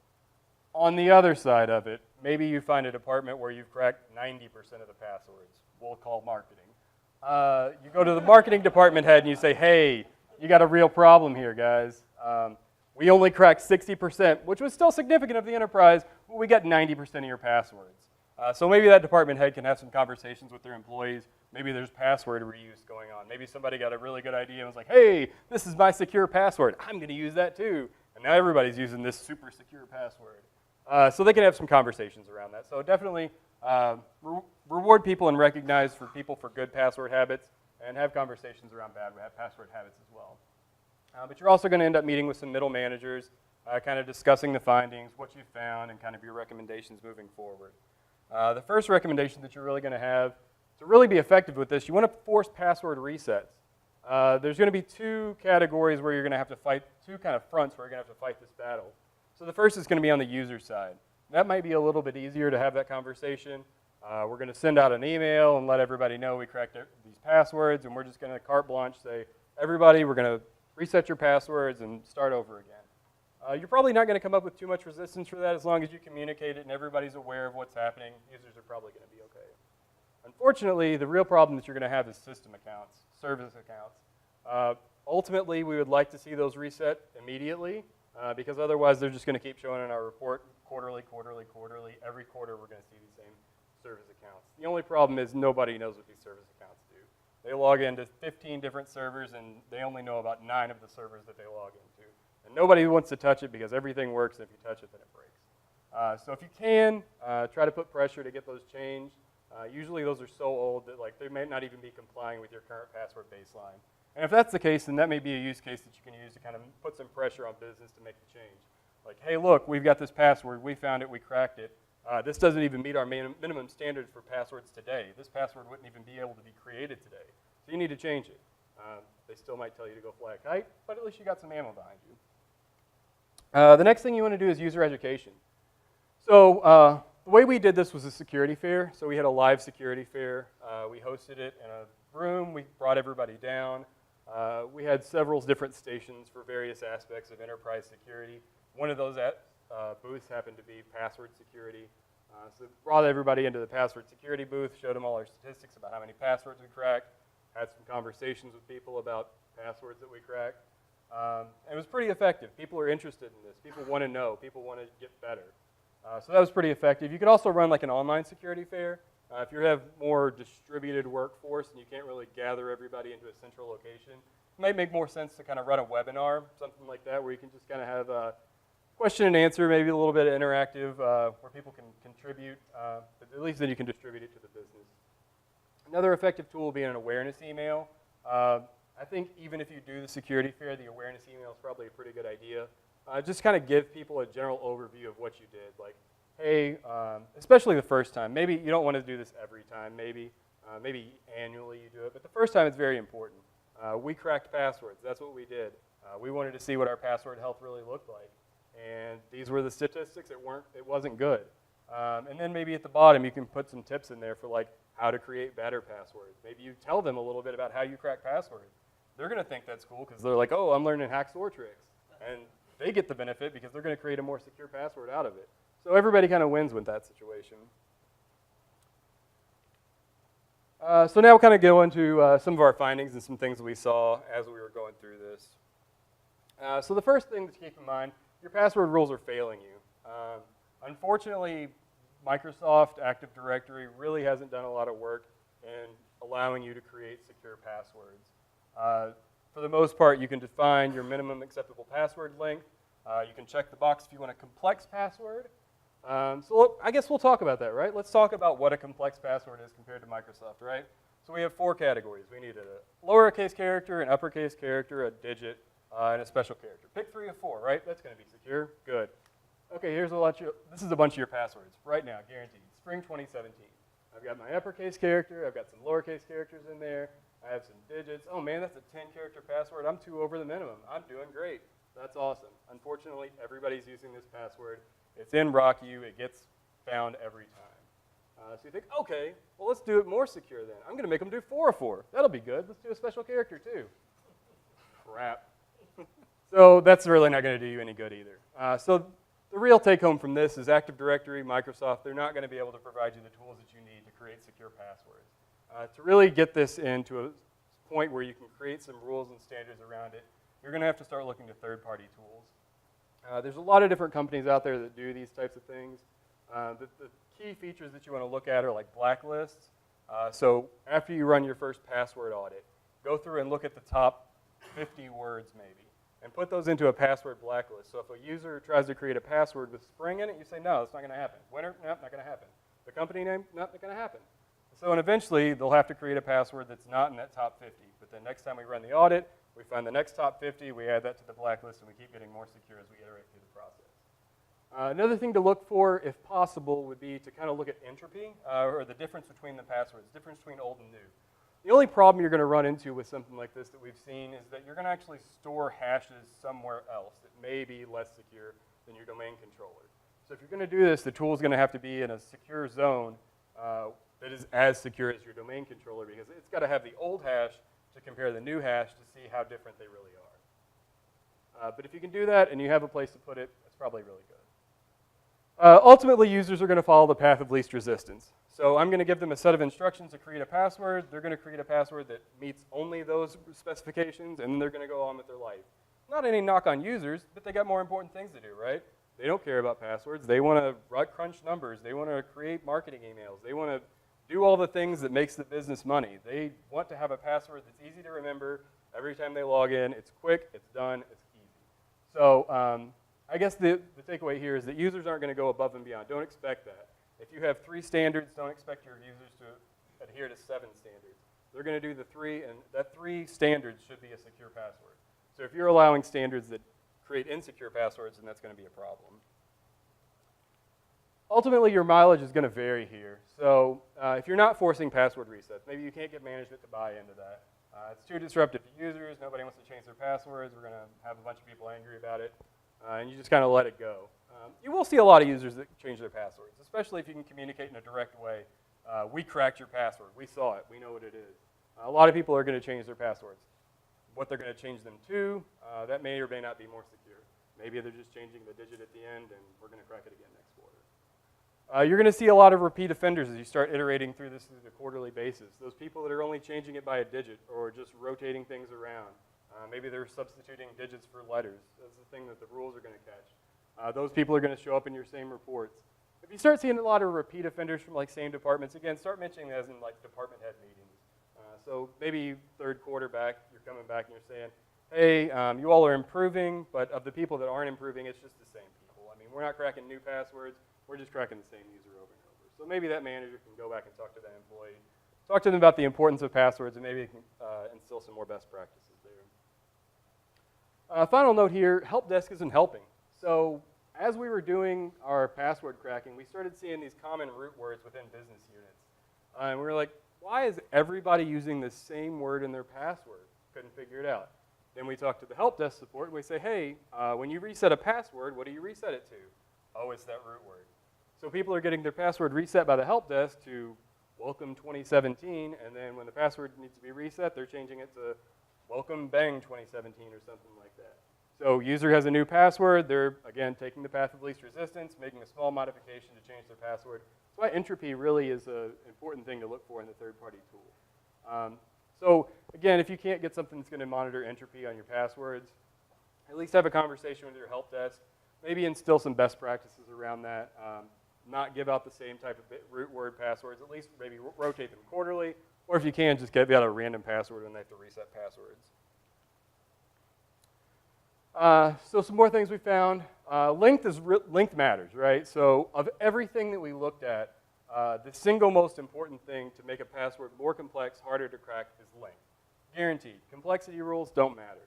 On the other side of it, maybe you find a department where you've cracked 90% of the passwords. We'll call marketing. You go to the marketing department head and you say, hey, you got a real problem here, guys. We only cracked 60%, which was still significant of the enterprise, but we got 90% of your passwords. So maybe that department head can have some conversations with their employees. Maybe there's password reuse going on. Maybe somebody got a really good idea and was like, hey, this is my secure password. I'm going to use that too. And now everybody's using this super secure password. So they can have some conversations around that. So definitely reward people and recognize for people for good password habits and have conversations around bad password habits as well. But you're also going to end up meeting with some middle managers, kind of discussing the findings, what you found, and kind of your recommendations moving forward. The first recommendation that you're really going to have to really be effective with this, you want to force password resets. There's going to be two categories where you're going to have to fight, two kind of fronts where you're going to have to fight this battle. So the first is going to be on the user side. That might be a little bit easier to have that conversation. We're going to send out an email and let everybody know we cracked these passwords, and we're just going to carte blanche say, everybody, we're going to reset your passwords and start over again. You're probably not going to come up with too much resistance for that as long as you communicate it and everybody's aware of what's happening. Users are probably going to be okay. Unfortunately, the real problem that you're going to have is system accounts, service accounts. Ultimately, we would like to see those reset immediately because otherwise they're just going to keep showing in our report quarterly. Every quarter we're going to see these same service accounts. The only problem is nobody knows what these service accounts do. They log into 15 different servers and they only know about 9 of the servers that they log into. And nobody wants to touch it because everything works, and if you touch it, then it breaks. So if you can, try to put pressure to get those changed. Usually those are so old that like they may not even be complying with your current password baseline. And if that's the case, then that may be a use case that you can use to kind of put some pressure on business to make the change. Like, hey, look, we've got this password. We found it. We cracked it. This doesn't even meet our minimum standards for passwords today. This password wouldn't even be able to be created today. So you need to change it. They still might tell you to go fly a kite, but at least you got some ammo behind you. The next thing you want to do is user education. So the way we did this was a security fair. So we had a live security fair. We hosted it in a room. We brought everybody down. We had several different stations for various aspects of enterprise security. One of those booths happened to be password security. So brought everybody into the password security booth, showed them all our statistics about how many passwords we cracked, had some conversations with people about passwords that we cracked. It was pretty effective. People are interested in this. People want to know. People want to get better. So that was pretty effective. You could also run like an online security fair. If you have more distributed workforce and you can't really gather everybody into a central location, it might make more sense to kind of run a webinar, something like that, where you can just kind of have a question and answer, maybe a little bit of interactive, where people can contribute, but at least then you can distribute it to the business. Another effective tool will be an awareness email. I think even if you do the security fair, the awareness email is probably a pretty good idea. Just kind of give people a general overview of what you did. Like, hey, especially the first time. Maybe you don't want to do this every time. Maybe annually you do it. But the first time it's very important. We cracked passwords. That's what we did. We wanted to see what our password health really looked like. And these were the statistics. It wasn't good. And then maybe at the bottom you can put some tips in there for like how to create better passwords. Maybe you tell them a little bit about how you crack passwords. They're going to think that's cool because they're like, oh, I'm learning hack-store tricks. And they get the benefit because they're going to create a more secure password out of it. So everybody kind of wins with that situation. So now we'll kind of go into some of our findings and some things that we saw as we were going through this. So the first thing to keep in mind, your password rules are failing you. Unfortunately, Microsoft Active Directory really hasn't done a lot of work in allowing you to create secure passwords. For the most part, you can define your minimum acceptable password length. You can check the box if you want a complex password. So I guess we'll talk about that, right? Let's talk about what a complex password is compared to Microsoft, right? So we have 4 categories. We need a lowercase character, an uppercase character, a digit, and a special character. Pick 3 of 4, right? That's going to be secure. Good. Okay, this is a bunch of your passwords right now, guaranteed. Spring 2017. I've got my uppercase character. I've got some lowercase characters in there. I have some digits. Oh man, that's a 10-character password. I'm 2 over the minimum. I'm doing great. That's awesome. Unfortunately, everybody's using this password. It's in RockU. It gets found every time. So you think, okay, well, let's do it more secure then. I'm going to make them do 4 of 4. That'll be good. Let's do a special character too. Crap. So that's really not going to do you any good either. So the real take-home from this is Active Directory, Microsoft, they're not going to be able to provide you the tools that you need to create secure passwords. To really get this into a point where you can create some rules and standards around it, you're going to have to start looking to third-party tools. There's a lot of different companies out there that do these types of things. The key features that you want to look at are like blacklists. So after you run your first password audit, go through and look at the top 50 words maybe, and put those into a password blacklist. So if a user tries to create a password with Spring in it, you say, no, it's not going to happen. Winter, nope, not going to happen. The company name, nope, not going to happen. So and eventually, they'll have to create a password that's not in that top 50. But then next time we run the audit, we find the next top 50, we add that to the blacklist, and we keep getting more secure as we iterate through the process. Another thing to look for, if possible, would be to kind of look at entropy, or the difference between the passwords, the difference between old and new. The only problem you're going to run into with something like this that we've seen is that you're going to actually store hashes somewhere else that may be less secure than your domain controller. So if you're going to do this, the tool is going to have to be in a secure zone that is as secure as your domain controller, because it's got to have the old hash to compare the new hash to see how different they really are. But if you can do that and you have a place to put it, it's probably really good. Ultimately, users are going to follow the path of least resistance. So I'm going to give them a set of instructions to create a password. They're going to create a password that meets only those specifications, and then they're going to go on with their life. Not any knock on users, but they got more important things to do, right? They don't care about passwords. They want to crunch numbers. They want to create marketing emails. They want to do all the things that makes the business money. They want to have a password that's easy to remember every time they log in. It's quick, it's done, it's easy. So I guess the takeaway here is that users aren't going to go above and beyond. Don't expect that. If you have 3 standards, don't expect your users to adhere to 7 standards. They're going to do the 3, and that 3 standards should be a secure password. So if you're allowing standards that create insecure passwords, then that's going to be a problem. Ultimately, your mileage is going to vary here. So if you're not forcing password resets, maybe you can't get management to buy into that. It's too disruptive to users. Nobody wants to change their passwords. We're going to have a bunch of people angry about it. And you just kind of let it go. You will see a lot of users that change their passwords, especially if you can communicate in a direct way. We cracked your password. We saw it. We know what it is. A lot of people are going to change their passwords. What they're going to change them to, that may or may not be more secure. Maybe they're just changing the digit at the end, and we're going to crack it again next quarter. You're going to see a lot of repeat offenders as you start iterating through this on a quarterly basis. Those people that are only changing it by a digit or just rotating things around. Maybe they're substituting digits for letters. That's the thing that the rules are going to catch. Those people are going to show up in your same reports. If you start seeing a lot of repeat offenders from like same departments, again, start mentioning that as in like department head meetings. So maybe third quarter back, you're coming back and you're saying, hey, you all are improving, but of the people that aren't improving, it's just the same people. I mean, we're not cracking new passwords. We're just cracking the same user over and over. So maybe that manager can go back and talk to that employee, talk to them about the importance of passwords, and maybe it can instill some more best practices there. Final note here, help desk isn't helping. So as we were doing our password cracking, we started seeing these common root words within business units. And we were like, why is everybody using the same word in their password? Couldn't figure it out. Then we talked to the help desk support, and we say, hey, when you reset a password, what do you reset it to? Oh, it's that root word. So people are getting their password reset by the help desk to welcome 2017, and then when the password needs to be reset, they're changing it to welcome bang 2017 or something like that. So user has a new password. They're, again, taking the path of least resistance, making a small modification to change their password. That's why entropy really is an important thing to look for in the third-party tool. So again, if you can't get something that's going to monitor entropy on your passwords, at least have a conversation with your help desk. Maybe instill some best practices around that. Not give out the same type of root word passwords. At least maybe rotate them quarterly. Or if you can, just give out a random password when they have to reset passwords. So some more things we found. Length matters, right? So of everything that we looked at, the single most important thing to make a password more complex, harder to crack, is length. Guaranteed. Complexity rules don't matter.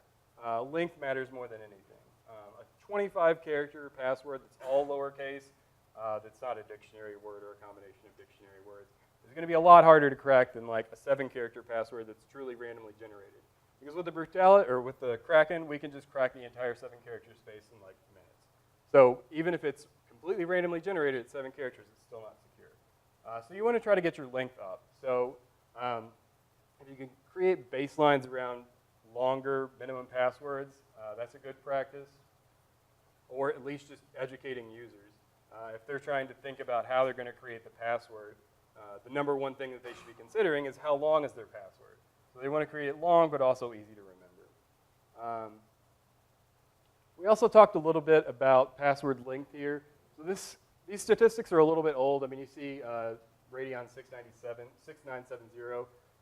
Length matters more than anything. A 25-character password that's all lowercase, that's not a dictionary word or a combination of dictionary words, is going to be a lot harder to crack than like a 7-character password that's truly randomly generated. Because with the brutality, or with the Kraken, we can just crack the entire 7-character space in like minutes. So even if it's completely randomly generated at 7 characters, it's still not secure. So you want to try to get your length up. So if you can create baselines around longer minimum passwords, that's a good practice. Or at least just educating users. If they're trying to think about how they're going to create the password, the number one thing that they should be considering is how long is their password. So they want to create it long, but also easy to remember. We also talked a little bit about password length here. So these statistics are a little bit old. I mean, you see Radeon 6970.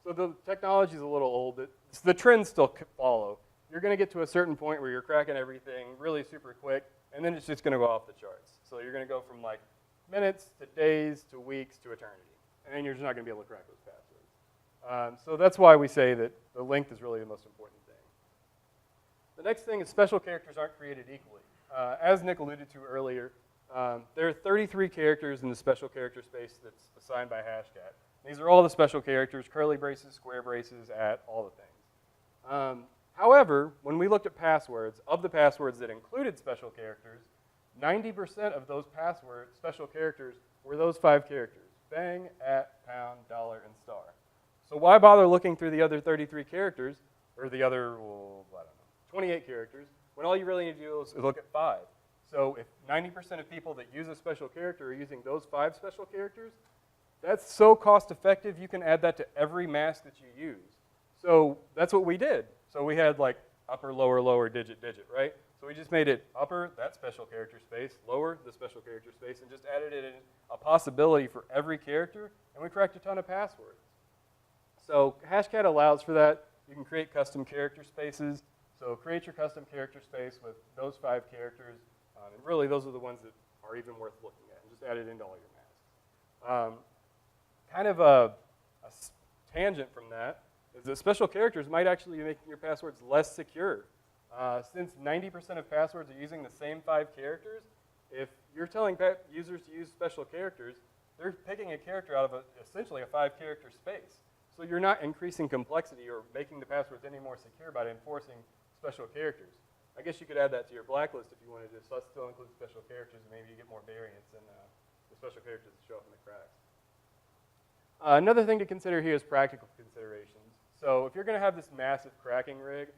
So the technology is a little old. The trends still follow. You're going to get to a certain point where you're cracking everything really super quick, and then it's just going to go off the charts. So you're going to go from like minutes to days to weeks to eternity, and then you're just not going to be able to crack those passwords. So that's why we say that the length is really the most important thing. The next thing is special characters aren't created equally. As Nick alluded to earlier, there are 33 characters in the special character space that's assigned by Hashcat. These are all the special characters, curly braces, square braces, all the things. However, when we looked at passwords, of the passwords that included special characters, 90% of those special characters were those 5 characters: bang, at, pound, dollar, and star. So why bother looking through the other 33 characters, or the other, well, I don't know, 28 characters, when all you really need to do is look at 5? So if 90% of people that use a special character are using those 5 special characters, that's so cost effective, you can add that to every mask that you use. So that's what we did. So we had like upper, lower, digit, right? So we just made it upper, that special character space, lower, the special character space, and just added it in a possibility for every character, and we cracked a ton of passwords. So Hashcat allows for that. You can create custom character spaces. So create your custom character space with those 5 characters, and really those are the ones that are even worth looking at, and just add it into all your masks. Kind of a tangent from that is that special characters might actually be making your passwords less secure. Since 90% of passwords are using the same 5 characters, if you're telling users to use special characters, they're picking a character out of essentially a 5-character space. So you're not increasing complexity or making the passwords any more secure by enforcing special characters. I guess you could add that to your blacklist if you wanted to still include special characters, and maybe you get more variance in the special characters that show up in the cracks. Another thing to consider here is practical considerations. So if you're going to have this massive cracking rig,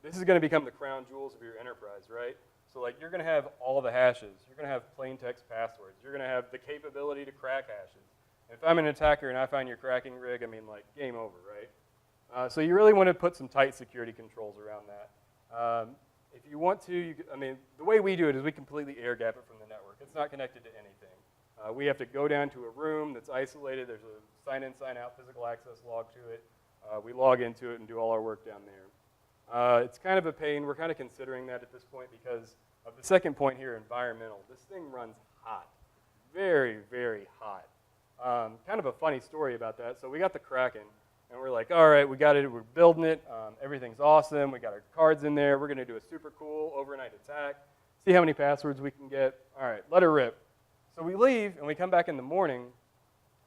this is going to become the crown jewels of your enterprise, right? So like you're going to have all the hashes. You're going to have plain text passwords. You're going to have the capability to crack hashes. And if I'm an attacker and I find your cracking rig, I mean like game over, right? So you really want to put some tight security controls around that. If you want to, I mean, the way we do it is we completely air gap it from the network. It's not connected to anything. We have to go down to a room that's isolated. There's a sign-in, sign-out physical access log to it. We log into it and do all our work down there. It's kind of a pain. We're kind of considering that at this point because of the second point here, environmental. This thing runs hot, very, very hot. Kind of a funny story about that. So we got the Kraken, and we're like, all right, we got it. We're building it. Everything's awesome. We got our cards in there. We're going to do a super cool overnight attack, see how many passwords we can get. All right, let her rip. So we leave, and we come back in the morning,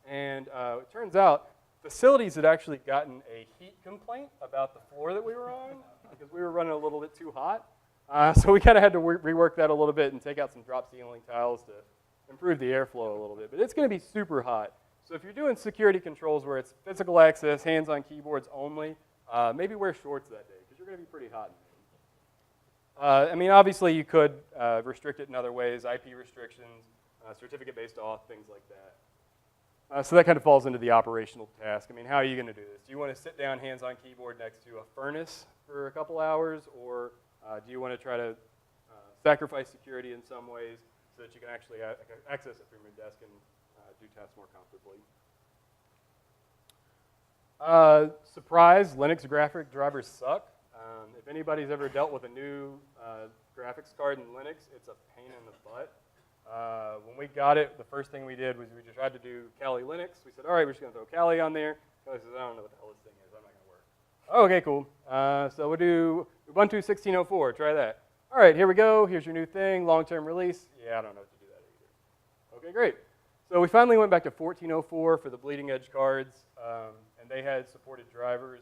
and it turns out facilities had actually gotten a heat complaint about the floor that we were on because we were running a little bit too hot. So we kind of had to rework that a little bit and take out some drop ceiling tiles to improve the airflow a little bit. But it's going to be super hot. So if you're doing security controls where it's physical access, hands on keyboards only, maybe wear shorts that day because you're going to be pretty hot in there. I mean, obviously you could restrict it in other ways, IP restrictions, certificate-based auth, things like that. So that kind of falls into the operational task. I mean, how are you going to do this? Do you want to sit down hands on keyboard next to a furnace for a couple hours, or do you want to try to sacrifice security in some ways so that you can actually access it from your desk and do tasks more comfortably? Surprise, Linux graphic drivers suck. If anybody's ever dealt with a new graphics card in Linux, it's a pain in the butt. When we got it, the first thing we did was we just tried to do Kali Linux. We said, all right, we're just going to throw Kali on there. Kali says, I don't know what the hell this thing is. I'm not going to work. Oh, okay, cool. So we'll do Ubuntu 16.04. Try that. All right, here we go. Here's your new thing, long-term release. Yeah, I don't know what to do that either. Okay, great. So we finally went back to 14.04 for the bleeding edge cards, and they had supported drivers.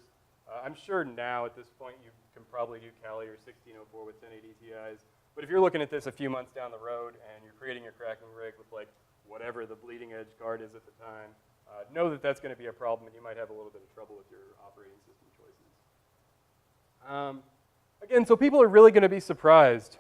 I'm sure now at this point you can probably do Kali or 16.04 with 1080 Ti's. But if you're looking at this a few months down the road and you're creating your cracking rig with like whatever the bleeding edge card is at the time, know that that's going to be a problem and you might have a little bit of trouble with your operating system choices. Again, so people are really going to be surprised.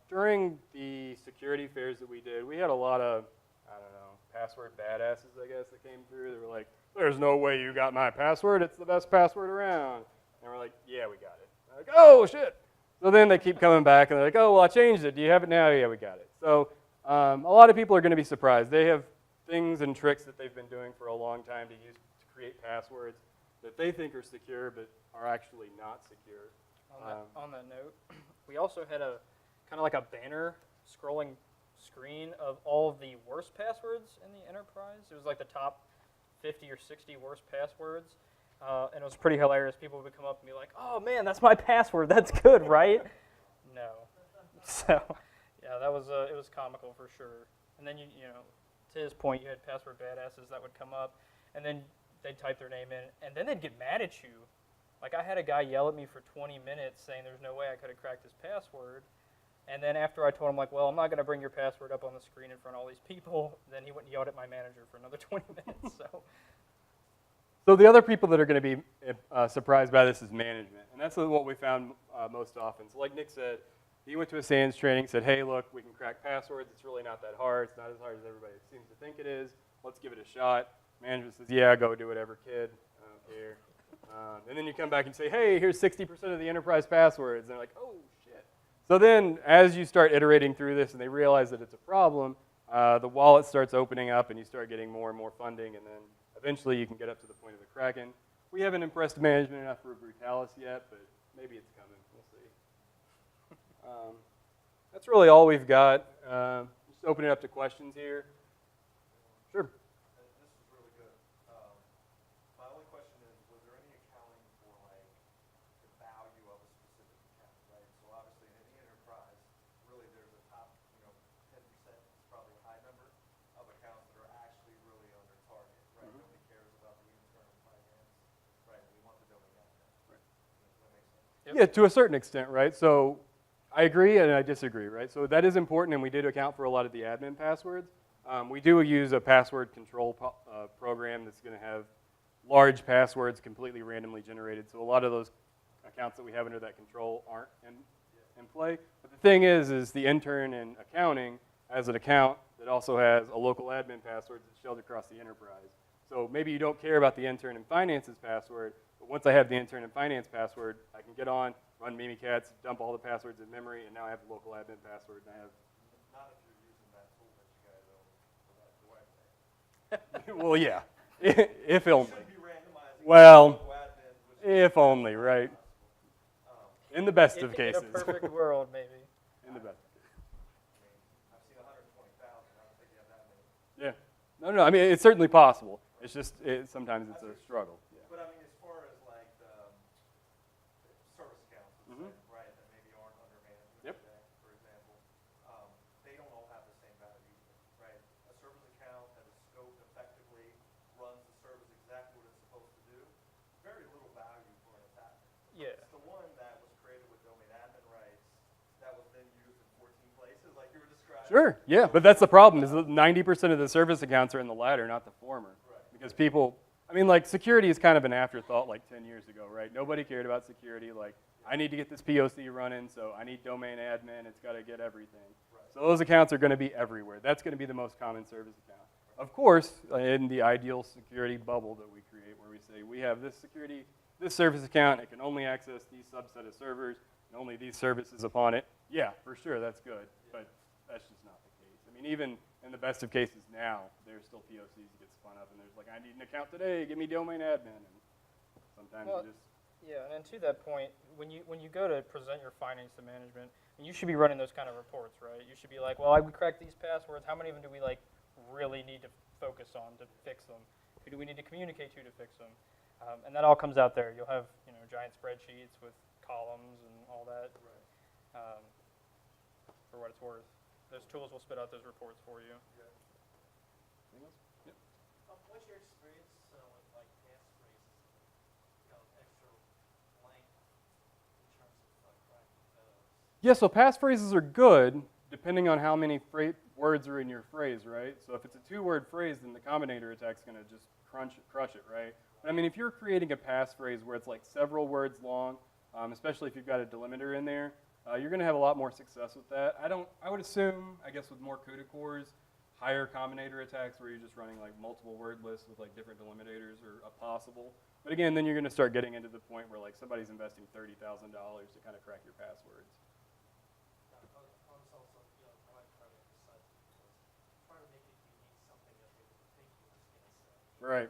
During the security fairs that we did, we had a lot of, I don't know, password badasses, I guess, that came through. They were like, there's no way you got my password. It's the best password around. And we're like, yeah, we got it. They're like, oh, shit. So then they keep coming back, and they're like, oh, well, I changed it. Do you have it now? Yeah, we got it. So a lot of people are going to be surprised. They have things and tricks that they've been doing for a long time to use to create passwords that they think are secure but are actually not secure. On that note, we also had a kind of like a banner scrolling screen of all of the worst passwords in the enterprise. It was like the top 50 or 60 worst passwords. And it was pretty hilarious. People would come up and be like, oh, man, that's my password. That's good, right? No. So, yeah, that was it was comical for sure. And then, you know, to his point, you had password badasses that would come up, and then they'd type their name in, and then they'd get mad at you. Like, I had a guy yell at me for 20 minutes saying there's no way I could have cracked his password. And then after I told him, like, well, I'm not going to bring your password up on the screen in front of all these people, then he went and yelled at my manager for another 20 minutes. So the other people that are going to be surprised by this is management, and that's what we found most often. So like Nick said, he went to a SANS training, said, hey, look, we can crack passwords. It's really not that hard. It's not as hard as everybody seems to think it is. Let's give it a shot. Management says, yeah, go do whatever, kid. I don't care. And then you come back and say, hey, here's 60% of the enterprise passwords. And they're like, oh, shit. So then as you start iterating through this and they realize that it's a problem, the wallet starts opening up and you start getting more and more funding, and then eventually you can get up to the point of the Kraken. We haven't impressed management enough for a Brutalis yet, but maybe it's coming. We'll see. That's really all we've got. Just open it up to questions here. Sure. This is really good. My only question is, was there any accounting for like the value of a specific account? Yep. Yeah, to a certain extent, right? So I agree and I disagree, right? So that is important, and we did account for a lot of the admin passwords. We do use a password control program that's going to have large passwords completely randomly generated. So a lot of those accounts that we have under that control aren't in play. But the thing is the intern in accounting has an account that also has a local admin password that's shared across the enterprise. So maybe you don't care about the intern in finance's password, but once I have the intern in finance password, I can get on, run Mimikatz, dump all the passwords in memory, and now I have the local admin password, and I have. Not if you're using that tool that you guys own for that direct. Well, yeah, if only. Shouldn't be randomizing Well, local admins, which is if only, right? In the best of cases. In a perfect world, maybe. In the best. I mean, I've seen 120,000. I don't think you have that many. Yeah. No, I mean, it's certainly possible. It's just, sometimes it's a struggle. Yeah. But I mean, as far as like the service accounts, let's say, right, that maybe aren't under management Yep. today, for example, they don't all have the same value either, right? A service account that is scoped effectively, runs the service exactly what it's supposed to do, very little value for an attacker. Yeah. It's the one that was created with domain admin rights, that was then used in 14 places, like you were describing. Sure, yeah, but that's the problem, is that 90% of the service accounts are in the latter, not the former. Right. Because people, I mean, like, security is kind of an afterthought like 10 years ago, right? Nobody cared about security. Like, I need to get this POC running, so I need domain admin. It's got to get everything. Right. So those accounts are going to be everywhere. That's going to be the most common service account. Of course, in the ideal security bubble that we create, where we say we have this security, this service account, it can only access these subset of servers, and only these services upon it. Yeah, for sure, that's good, but that's just not the case. I mean, even in the best of cases now, there's still POCs that get spun up, and there's like, I need an account today, give me domain admin, and sometimes Well, you just, Yeah, and to that point, when you go to present your findings to management, and you should be running those kind of reports, right? You should be like, well, we cracked these passwords. How many of them do we like really need to focus on to fix them? Who do we need to communicate to fix them? And that all comes out there. You'll have giant spreadsheets with columns and all that. Right. For what it's worth, those tools will spit out those reports for you. What's your experience with like passphrases, extra length in terms of cracking those? yeah, so passphrases are good, depending on how many words are in your phrase, right? So if it's a 2-word phrase, then the combinator attack's going to just crush it, right? But I mean, if you're creating a passphrase where it's like several words long, especially if you've got a delimiter in there, you're going to have a lot more success with that. I would assume, I guess with more CUDA cores, higher combinator attacks where you're just running like multiple word lists with like different delimitors are possible. But again, then you're going to start getting into the point where like somebody's investing $30,000 to kind of crack your passwords. I was also, I like trying to emphasize it because trying to make it unique, something that they would think you was going to say. Right.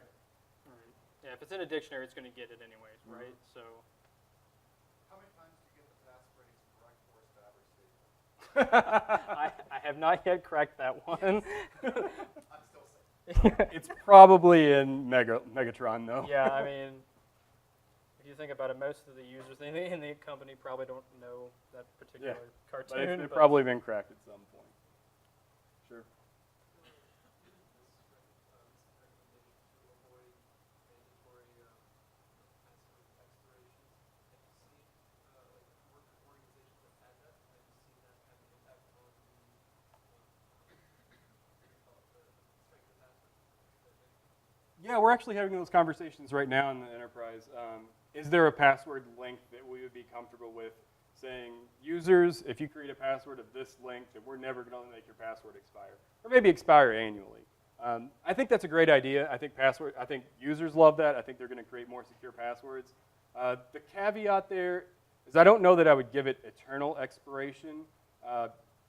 Yeah, if it's in a dictionary, it's going to get it anyways, right? So. How many times do you get the passphrase correct for established statement? I have not yet cracked that one. I'm still saying. It's probably in Megatron though. Yeah, I mean, if you think about it, most of the users in the company probably don't know that particular But cartoon. it's probably been cracked at some point. Sure. Yeah, we're actually having those conversations right now in the enterprise. Is there a password length that we would be comfortable with saying, users, if you create a password of this length, then we're never going to make your password expire, or maybe expire annually. I think that's a great idea. I think users love that. I think they're going to create more secure passwords. The caveat there is I don't know that I would give it eternal expiration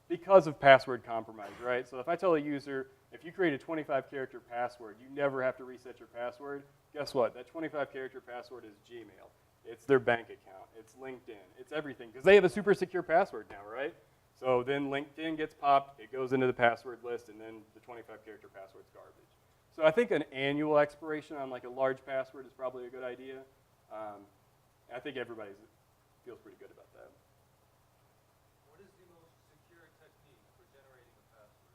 because of password compromise, right? So if I tell a user, if you create a 25-character password, you never have to reset your password. Guess what? That 25-character password is Gmail. It's their bank account. It's LinkedIn. It's everything because they have a super secure password now, right? So then LinkedIn gets popped, it goes into the password list, and then the 25-character password's garbage. So I think an annual expiration on like a large password is probably a good idea. I think everybody feels pretty good about that. What is the most secure technique for generating a password?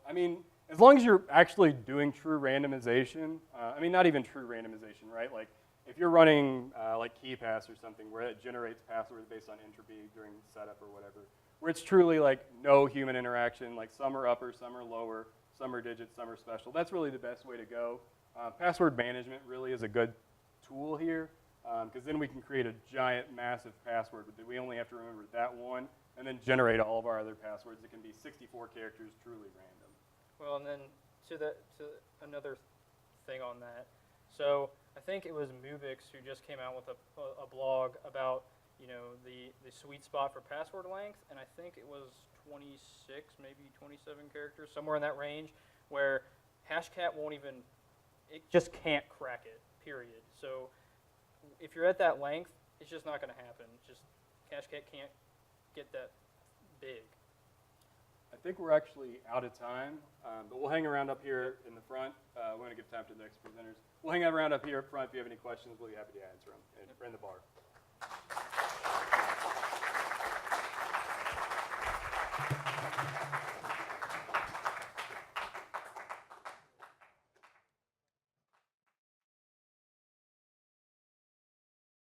I mean, as long as you're actually doing true randomization, I mean, not even true randomization, right? Like, if you're running like KeyPass or something where it generates passwords based on entropy during setup or whatever, where it's truly like no human interaction, like some are upper, some are lower, some are digits, some are special, that's really the best way to go. Password management really is a good tool here, because then we can create a giant, massive password, but we only have to remember that one, and then generate all of our other passwords. It can be 64 characters, truly random. Well, and then to another thing on that. So I think it was Mubix who just came out with a blog about, you know, the sweet spot for password length, and I think it was 26, maybe 27 characters, somewhere in that range, where Hashcat won't even, it just can't crack it, period. So if you're at that length, it's just not going to happen. Just Hashcat can't get that big. I think we're actually out of time, but we'll hang around up here in the front. We're going to give time to the next presenters. We'll hang around up here up front. If you have any questions, we'll be happy to answer them. And in the bar.